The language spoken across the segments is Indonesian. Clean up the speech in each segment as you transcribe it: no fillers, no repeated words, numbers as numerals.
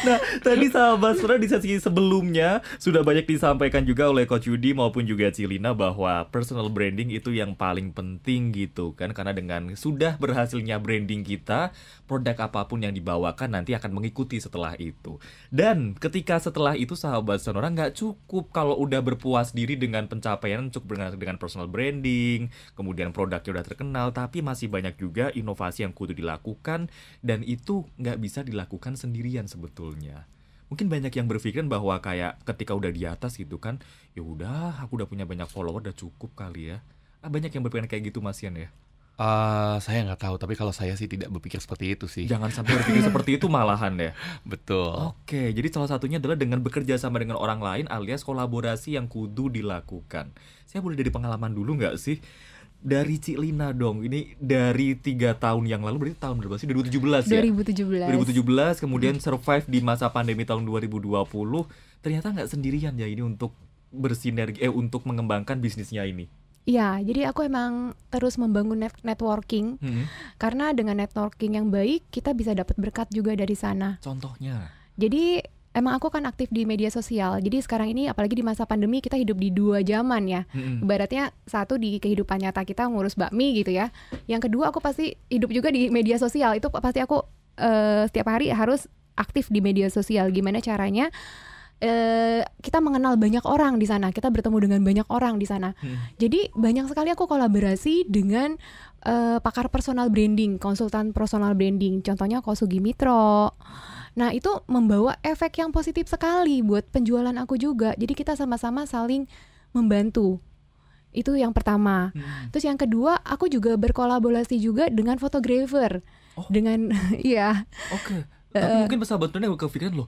Nah, tadi sahabat sebenarnya di sesi sebelumnya sudah banyak disampaikan juga oleh Coach Yudi maupun juga Cilina bahwa personal branding itu yang paling penting gitu kan. Karena dengan sudah berhasilnya branding kita, produk apapun yang dibawakan nanti akan mengikuti setelah itu. Dan ketika setelah itu sahabat Sonora nggak cukup kalau udah berpuas diri dengan pencapaian cukup dengan personal branding, kemudian produknya udah terkenal, tapi masih banyak juga inovasi yang kudu dilakukan dan itu nggak bisa dilakukan sendirian sebetulnya. Mungkin banyak yang berpikiran bahwa kayak ketika udah di atas gitu kan, ya udah aku udah punya banyak follower udah cukup kali ya. Banyak yang berpikiran kayak gitu Mas Yan ya. Saya nggak tahu, tapi kalau saya sih tidak berpikir seperti itu sih. Jangan sampai berpikir seperti itu malahan ya. Betul. Oke, jadi salah satunya adalah dengan bekerja sama dengan orang lain alias kolaborasi yang kudu dilakukan. Saya boleh dari pengalaman dulu nggak sih? Dari Cik Lina dong, ini dari 3 tahun yang lalu, berarti tahun berapa sih? 2017 ya? 2017, kemudian survive di masa pandemi tahun 2020. Ternyata nggak sendirian ya ini untuk bersinergi, untuk mengembangkan bisnisnya ini. Iya, jadi aku emang terus membangun networking. Karena dengan networking yang baik, kita bisa dapat berkat juga dari sana. Contohnya? Jadi emang aku kan aktif di media sosial. Jadi sekarang ini apalagi di masa pandemi kita hidup di 2 zaman ya. Ibaratnya satu di kehidupan nyata kita ngurus bakmi gitu ya. Yang kedua aku pasti hidup juga di media sosial. Itu pasti aku setiap hari harus aktif di media sosial. Gimana caranya kita mengenal banyak orang di sana. Kita bertemu dengan banyak orang di sana. Jadi banyak sekali aku kolaborasi dengan pakar personal branding, konsultan personal branding. Contohnya Kosugi Mitro. Nah itu membawa efek yang positif sekali buat penjualan aku juga. Jadi kita sama-sama saling membantu. Itu yang pertama. Terus yang kedua, aku juga berkolaborasi juga dengan fotografer. Dengan iya. Oke. Tapi mungkin sahabatnya kepikiran loh,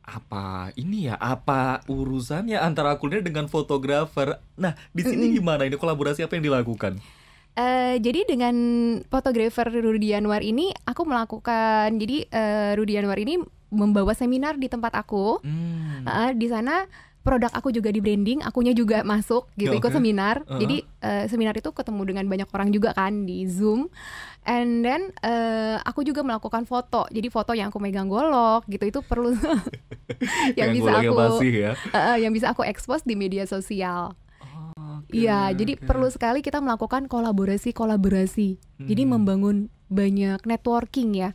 apa ini ya? Apa urusannya antara kuliner dengan fotografer? Nah, di sini gimana ini kolaborasi apa yang dilakukan? Jadi dengan fotografer Rudy Anwar ini aku melakukan, jadi Rudy Anwar ini membawa seminar di tempat aku. Di sana produk aku juga di branding, akunya juga masuk gitu, ikut seminar. Jadi seminar itu ketemu dengan banyak orang juga kan di Zoom. And then aku juga melakukan foto. Jadi foto yang aku megang golok gitu itu perlu yang bisa aku yang bisa aku expose di media sosial. Iya, jadi perlu sekali kita melakukan kolaborasi. Jadi membangun banyak networking ya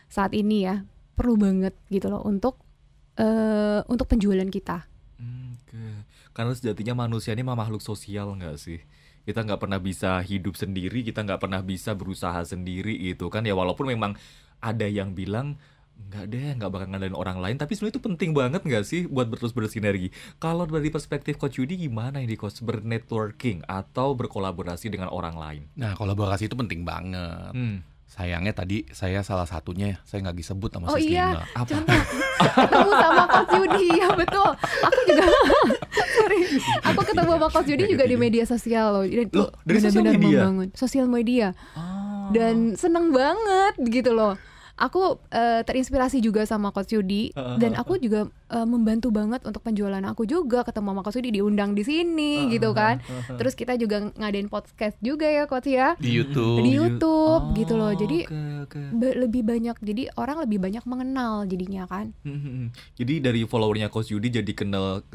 saat ini ya, perlu banget gitu loh untuk penjualan kita. Karena sejatinya manusia ini makhluk sosial nggak sih? Kita nggak pernah bisa hidup sendiri, kita nggak pernah bisa berusaha sendiri gitu kan ya. Walaupun memang ada yang bilang nggak deh, nggak bakal ngandalin orang lain, tapi sebenarnya itu penting banget nggak sih buat terus bersinergi. Kalau dari perspektif Coach Yudi gimana ini Coach, bernetworking atau berkolaborasi dengan orang lain? Nah, kolaborasi itu penting banget. Sayangnya tadi saya salah satunya, saya nggak disebut sama Oh Sis iya, Lina. contoh ketemu sama Coach Yudi, ya betul. Aku juga, sorry, aku ketemu sama Coach Yudi juga di media sosial loh. Dan itu dari sosial benar-benar media? membangun sosial media. Dan seneng banget gitu loh. Aku terinspirasi juga sama Coach Yudi dan aku juga membantu banget untuk penjualan aku juga. Ketemu sama Coach Yudi, diundang di sini gitu kan. Terus kita juga ngadain podcast juga ya Coach ya. Di YouTube. Di YouTube gitu loh. Jadi lebih banyak, jadi orang lebih banyak mengenal jadinya kan. Jadi dari followernya Coach Yudi jadi kenal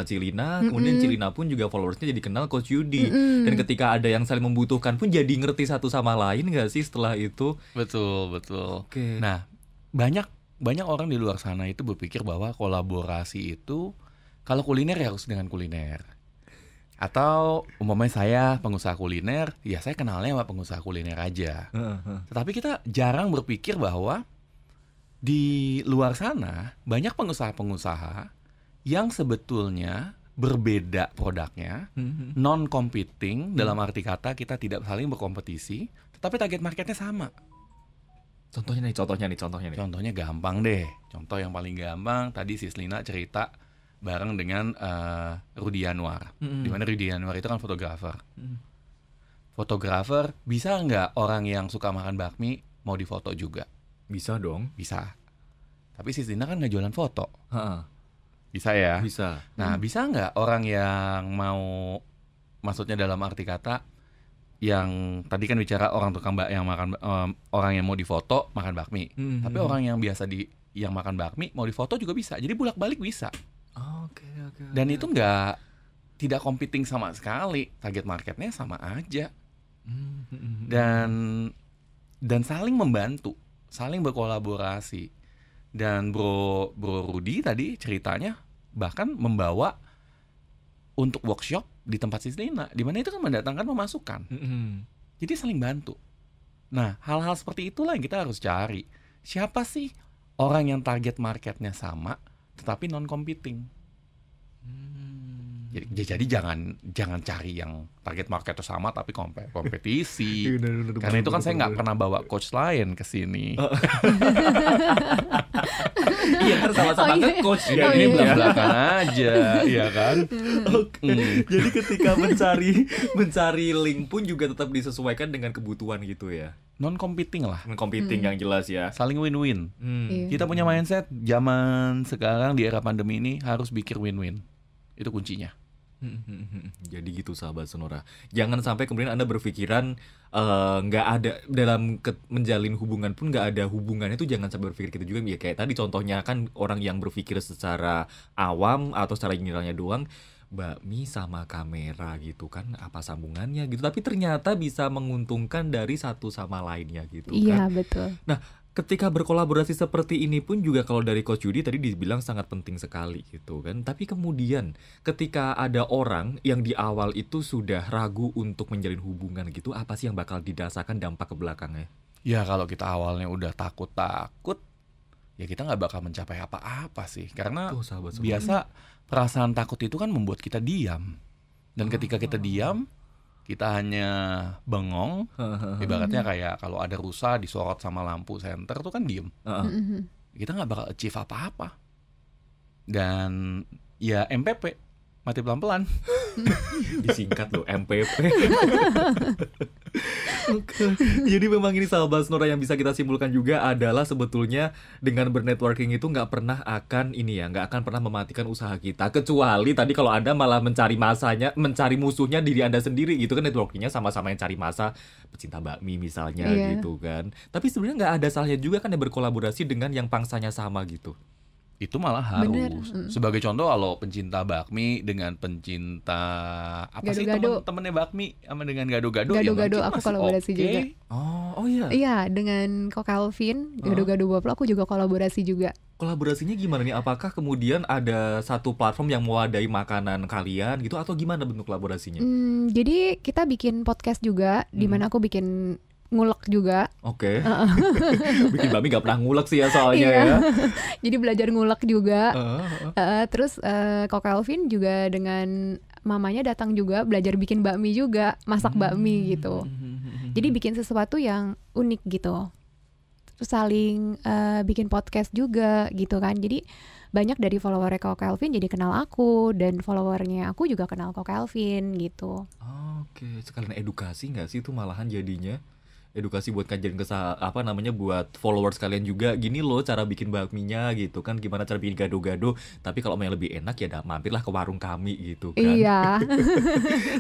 Cilina, kemudian Cilina pun juga followersnya jadi kenal Coach Yudi. Dan ketika ada yang saling membutuhkan pun jadi ngerti satu sama lain nggak sih setelah itu? Betul. Nah, banyak orang di luar sana itu berpikir bahwa kolaborasi itu kalau kuliner ya harus dengan kuliner. Atau umpamanya saya pengusaha kuliner, ya saya kenalnya sama pengusaha kuliner aja. Tetapi kita jarang berpikir bahwa di luar sana banyak pengusaha-pengusaha yang sebetulnya berbeda produknya, non-competing, dalam arti kata kita tidak saling berkompetisi, tetapi target marketnya sama. Contohnya nih. Contohnya gampang deh. Contoh yang paling gampang tadi Sis Lina cerita bareng dengan Rudy Anwar. Di mana Rudy Anwar itu kan fotografer. Fotografer bisa nggak orang yang suka makan bakmi mau difoto juga? Bisa dong. Bisa. Tapi Sis Lina kan nggak jualan foto. Bisa ya? Bisa. Nah, bisa nggak orang yang mau, maksudnya dalam arti kata, yang tadi kan bicara orang tukang yang makan, orang yang mau difoto makan bakmi, tapi orang yang biasa yang makan bakmi mau difoto juga bisa. Jadi bolak-balik bisa. Oke. Dan itu tidak competing sama sekali. Target marketnya sama aja. Dan saling membantu, saling berkolaborasi. Dan Bro Rudy tadi ceritanya bahkan membawa untuk workshop di tempat Cislina, di mana itu kan mendatangkan pemasukan. Jadi saling bantu. Nah, hal-hal seperti itulah yang kita harus cari. Siapa sih orang yang target marketnya sama tetapi non competing? Jadi jangan cari yang target marketnya sama tapi kompetisi. Karena itu kan saya nggak pernah bawa coach lain ke sini. Iya, kan sama-sama coach ya. Ini belak-belakan aja, ya kan? Jadi ketika mencari link pun juga tetap disesuaikan dengan kebutuhan gitu ya. Non competing lah. Non competing yang jelas ya. Saling win-win. Kita punya mindset zaman sekarang di era pandemi ini harus bikin win-win. Itu kuncinya. Jadi gitu sahabat Sonora. Jangan sampai kemudian Anda berpikiran nggak ada dalam menjalin hubungan pun nggak ada hubungannya, itu jangan sampai berpikir gitu juga. Ya kayak tadi contohnya kan orang yang berpikir secara awam atau secara generalnya doang, bakmi sama kamera gitu kan, apa sambungannya gitu. Tapi ternyata bisa menguntungkan dari satu sama lainnya gitu kan. Iya, betul. Nah, ketika berkolaborasi seperti ini pun juga kalau dari Coach Yudi tadi dibilang sangat penting sekali gitu kan. Tapi kemudian ketika ada orang yang di awal itu sudah ragu untuk menjalin hubungan gitu, apa sih yang bakal dirasakan dampak ke belakangnya? Ya kalau kita awalnya udah takut-takut, ya kita nggak bakal mencapai apa-apa sih. Karena biasa perasaan takut itu kan membuat kita diam. Dan ketika kita diam, kita hanya bengong. Ibaratnya kayak kalau ada rusa disorot sama lampu senter tuh kan diem. Kita nggak bakal achieve apa-apa. Dan ya MPP, mati pelan-pelan. Disingkat loh, MPP. Jadi memang ini sahabat Sonora yang bisa kita simpulkan juga adalah sebetulnya dengan bernetworking itu nggak akan pernah mematikan usaha kita, kecuali tadi kalau Anda malah mencari musuhnya diri Anda sendiri gitu kan. Networkingnya sama-sama yang cari masa pecinta bakmi misalnya gitu kan. Tapi sebenarnya nggak ada salahnya juga kan yang berkolaborasi dengan yang pangsanya sama gitu. Itu malah harus. Sebagai contoh kalau pencinta bakmi dengan pencinta temen-temennya bakmi sama dengan gado-gado ya aku kolaborasi juga. Oh iya. Iya, dengan Ko Calvin, gado-gado Baplo aku juga kolaborasi juga. Kolaborasinya gimana nih? Apakah kemudian ada satu platform yang mewadahi makanan kalian gitu atau gimana bentuk kolaborasinya? Jadi kita bikin podcast juga di mana aku bikin ngulek juga. Oke. Bikin bakmi gak pernah ngulek sih ya soalnya ya. Jadi belajar ngulek juga. Terus Ko Calvin juga dengan mamanya datang juga belajar bikin bakmi juga, masak bakmi gitu. Jadi bikin sesuatu yang unik gitu. Terus saling bikin podcast juga gitu kan. Jadi banyak dari followernya Ko Calvin jadi kenal aku, dan followernya aku juga kenal Ko Calvin gitu. Oke, sekalian edukasi nggak sih itu malahan jadinya? Edukasi buat kajian buat followers kalian juga, gini loh cara bikin bakminya gitu kan, gimana cara bikin gado-gado, tapi kalau mau yang lebih enak ya mampirlah ke warung kami gitu kan. Iya.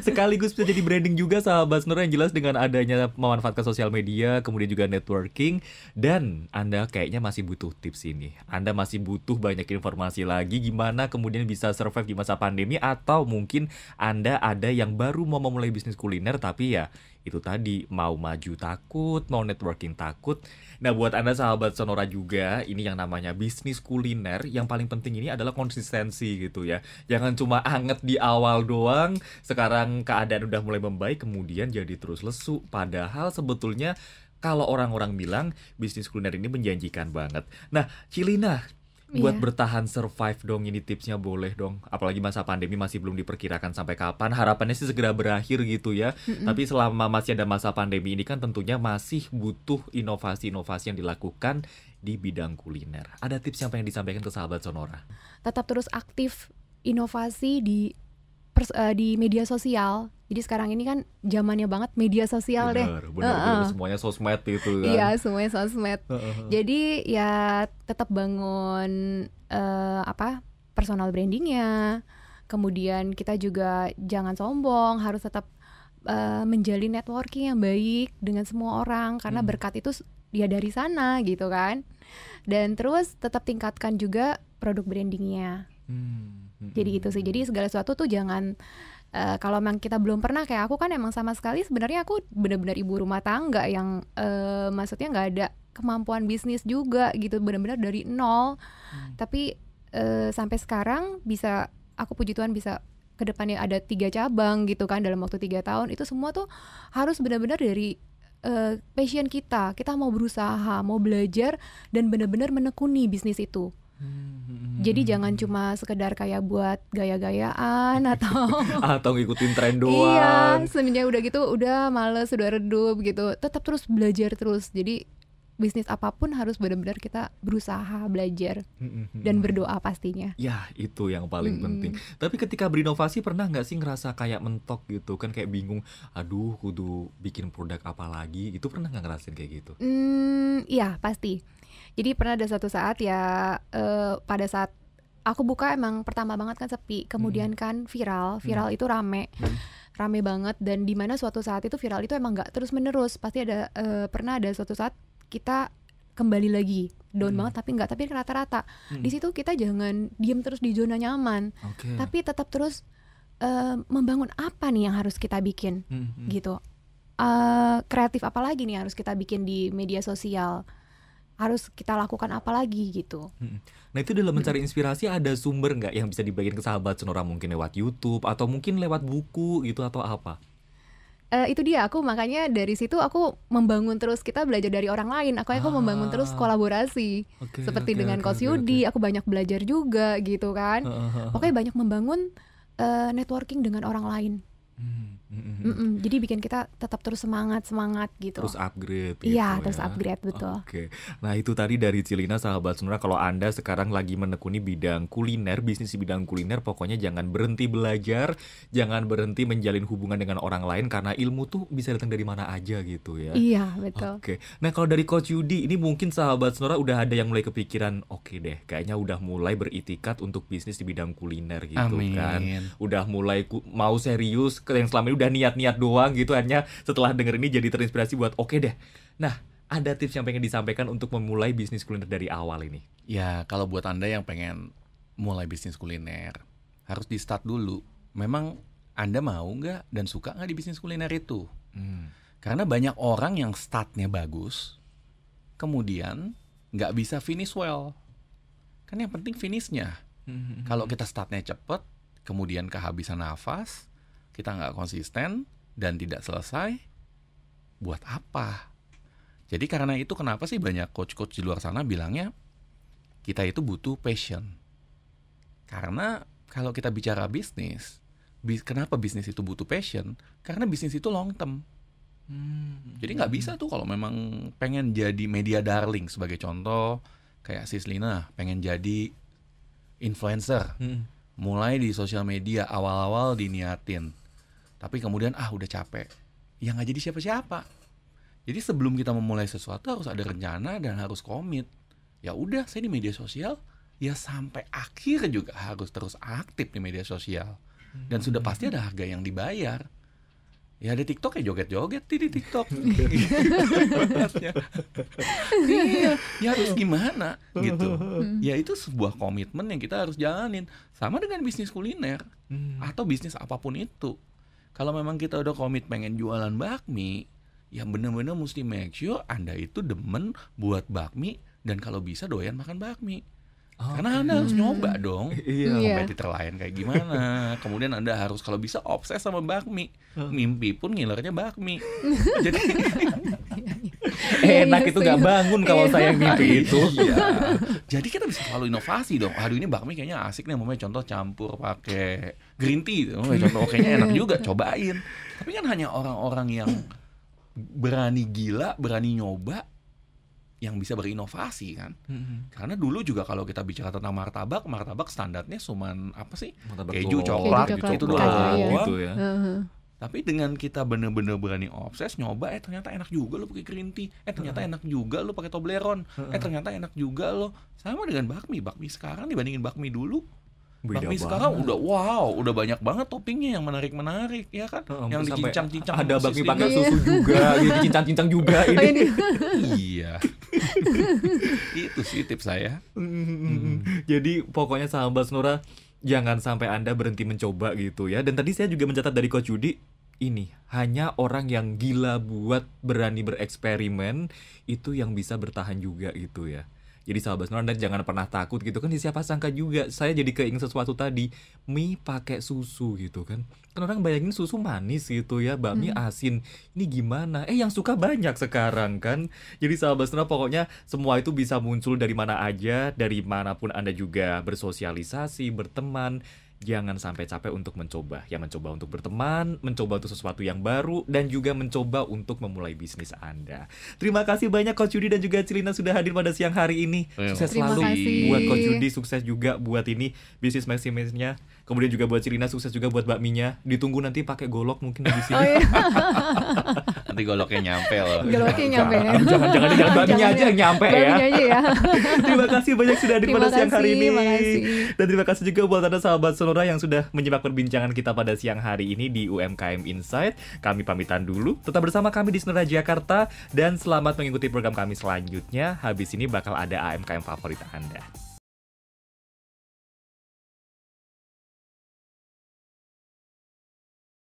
Sekaligus bisa jadi branding juga sahabat Sonora yang jelas dengan adanya memanfaatkan sosial media, kemudian juga networking. Dan Anda kayaknya masih butuh tips ini, Anda masih butuh banyak informasi lagi gimana kemudian bisa survive di masa pandemi, atau mungkin Anda ada yang baru mau memulai bisnis kuliner tapi ya itu tadi, mau maju takut, mau networking takut. Nah buat Anda sahabat Sonora juga, ini yang namanya bisnis kuliner, yang paling penting ini adalah konsistensi gitu ya. Jangan cuma anget di awal doang, sekarang keadaan udah mulai membaik kemudian jadi terus lesu. Padahal sebetulnya kalau orang-orang bilang bisnis kuliner ini menjanjikan banget. Nah Cilina, buat bertahan survive dong, ini tipsnya boleh dong. Apalagi masa pandemi masih belum diperkirakan sampai kapan. Harapannya sih segera berakhir gitu ya. Tapi selama masih ada masa pandemi ini kan tentunya masih butuh inovasi-inovasi yang dilakukan di bidang kuliner. Ada tips yang pengen disampaikan ke sahabat Sonora? Tetap terus aktif inovasi di media sosial. Jadi sekarang ini kan zamannya banget media sosial. Bener, semuanya sosmed itu kan. Iya, semuanya sosmed. Jadi ya tetap bangun personal brandingnya. Kemudian kita juga jangan sombong, harus tetap menjalin networking yang baik dengan semua orang, karena berkat itu ya dari sana gitu kan. Dan terus tetap tingkatkan juga produk brandingnya. Jadi itu sih, jadi segala sesuatu tuh jangan kalau memang kita belum pernah, kayak aku kan emang sama sekali sebenarnya aku benar-benar ibu rumah tangga yang maksudnya nggak ada kemampuan bisnis juga gitu, benar-benar dari nol. Tapi sampai sekarang bisa, aku puji Tuhan bisa ke depannya ada 3 cabang gitu kan dalam waktu 3 tahun. Itu semua tuh harus benar-benar dari passion kita mau berusaha, mau belajar dan benar-benar menekuni bisnis itu. Jadi jangan cuma sekedar kayak buat gaya-gayaan atau ngikutin tren iya, doang. semenjak udah gitu udah males, udah redup gitu. Tetap terus belajar terus. Jadi bisnis apapun harus benar-benar kita berusaha belajar dan berdoa pastinya. Ya, itu yang paling penting. Tapi ketika berinovasi pernah nggak sih ngerasa kayak mentok gitu kan, kayak bingung, aduh kudu bikin produk apa lagi, itu pernah nggak ngerasain kayak gitu? Iya pasti. Jadi pernah ada suatu saat ya, pada saat aku buka emang pertama banget kan sepi, kemudian kan viral itu rame banget, dan dimana suatu saat itu viral itu emang nggak terus menerus, pasti ada pernah ada suatu saat kita kembali lagi down banget, tapi rata-rata. Di situ kita jangan diem terus di zona nyaman, tapi tetap terus membangun apa nih yang harus kita bikin gitu. Kreatif apa lagi nih harus kita bikin di media sosial, harus kita lakukan apa lagi gitu. Nah itu dalam mencari inspirasi ada sumber nggak yang bisa dibagiin ke sahabat Sonora, mungkin lewat YouTube atau mungkin lewat buku gitu atau apa? Itu dia, aku makanya dari situ aku membangun terus, kita belajar dari orang lain. Aku membangun terus kolaborasi seperti dengan Coach Yudi. Aku banyak belajar juga gitu kan. Pokoknya banyak membangun networking dengan orang lain. Jadi bikin kita tetap terus semangat gitu. Terus upgrade gitu. Iya, terus upgrade, betul. Nah itu tadi dari Cilina, sahabat Sonora. Kalau Anda sekarang lagi menekuni bidang kuliner, bisnis di bidang kuliner, pokoknya jangan berhenti belajar, jangan berhenti menjalin hubungan dengan orang lain, karena ilmu tuh bisa datang dari mana aja gitu ya. Iya, betul. Nah kalau dari Coach Yudi, ini mungkin sahabat Sonora udah ada yang mulai kepikiran, oke deh, kayaknya udah mulai beritikat untuk bisnis di bidang kuliner gitu. Amin. Kan. Udah mulai mau serius, yang selama ini udah niat-niat doang gitu, hanya setelah denger ini jadi terinspirasi buat oke deh. Nah, ada tips yang pengen disampaikan untuk memulai bisnis kuliner dari awal ini? Ya, kalau buat Anda yang pengen mulai bisnis kuliner, harus di start dulu. Memang Anda mau nggak dan suka nggak di bisnis kuliner itu? Karena banyak orang yang startnya bagus, kemudian nggak bisa finish well. Kan yang penting finishnya. Kalau kita startnya cepet, kemudian kehabisan nafas, kita nggak konsisten dan tidak selesai, buat apa? Jadi karena itu kenapa sih banyak coach-coach di luar sana bilangnya kita itu butuh passion. Karena kalau kita bicara bisnis, kenapa bisnis itu butuh passion? Karena bisnis itu long term. Jadi nggak bisa tuh kalau memang pengen jadi media darling, sebagai contoh kayak Sislina pengen jadi influencer, mulai di sosial media awal-awal diniatin, tapi kemudian udah capek, ya nggak jadi siapa-siapa. Jadi sebelum kita memulai sesuatu harus ada rencana dan harus komit. Ya udah, saya di media sosial ya sampai akhir juga harus terus aktif di media sosial, dan sudah pasti ada harga yang dibayar. Ya ada TikTok ya joget-joget di TikTok. Iya, ya harus gimana gitu. Ya itu sebuah komitmen yang kita harus jalanin. Sama dengan bisnis kuliner atau bisnis apapun itu. Kalau memang kita udah komit pengen jualan bakmi, ya bener-bener mesti make sure Anda itu demen buat bakmi dan kalau bisa doyan makan bakmi. Karena Anda harus nyoba dong kompetitor lain kayak gimana. Kemudian Anda harus kalau bisa obses sama bakmi. Mimpi pun ngilernya bakmi. Jadi enak itu gak bangun kalau saya mimpi itu. Iya. Jadi kita bisa selalu inovasi dong. Aduh ini bakmi kayaknya asik nih, namanya contoh campur pakai green tea. Contoh kayaknya enak juga, cobain. Tapi kan hanya orang-orang yang berani gila, berani nyoba, yang bisa berinovasi kan. Karena dulu juga kalau kita bicara tentang martabak standarnya cuman apa sih? Keju, coklat gitu doang. Gitu ya. Tapi dengan kita bener-bener berani obses, nyoba, ternyata enak juga lo pakai green tea, ternyata enak juga lo pakai Toblerone, ternyata enak juga lo. Sama dengan bakmi sekarang dibandingin bakmi dulu, Beda Bakmi banget. sekarang udah banyak banget toppingnya yang menarik ya kan, yang Sampai dicincang-cincang. ada sama bakmi sislinya. pakai susu juga, gitu, cincang-cincang juga Oh, ini. ini. Iya. Itu sih tips saya. Jadi pokoknya sahabat Sonora, jangan sampai Anda berhenti mencoba gitu ya. Dan tadi saya juga mencatat dari Coach Yudi, ini hanya orang yang gila buat berani bereksperimen itu yang bisa bertahan juga gitu ya. Jadi sahabat Sonora, Anda jangan pernah takut gitu kan. Siapa sangka juga saya jadi keinget sesuatu tadi, mie pakai susu gitu kan. Kan orang bayangin susu manis gitu ya, bakmi asin. Ini gimana? Yang suka banyak sekarang kan. Jadi sahabat Sonora, pokoknya semua itu bisa muncul dari mana aja, dari manapun Anda juga bersosialisasi, berteman. Jangan sampai capek untuk mencoba. Ya, mencoba untuk berteman, mencoba untuk sesuatu yang baru, dan juga mencoba untuk memulai bisnis Anda. Terima kasih banyak Coach Yudi dan juga Cilina sudah hadir pada siang hari ini. Sukses Terima selalu kasih. buat Coach Yudi, sukses juga buat ini bisnis maksimisnya. Kemudian juga buat Cilina, sukses juga buat bakminya. Ditunggu nanti pakai golok mungkin di sini. Oh iya. Nanti goloknya nyampe loh. Goloknya nyampe. Jangan bakminya aja yang nyampe ya. Bakminya aja ya. Terima kasih banyak sudah hadir pada Terima siang hari kasih, ini. makasih. Dan terima kasih juga buat Anda sahabat Sonora yang sudah menyimak perbincangan kita pada siang hari ini di UMKM Insight. Kami pamitan dulu. Tetap bersama kami di Sonora Jakarta dan selamat mengikuti program kami selanjutnya. Habis ini bakal ada AMKM favorit Anda.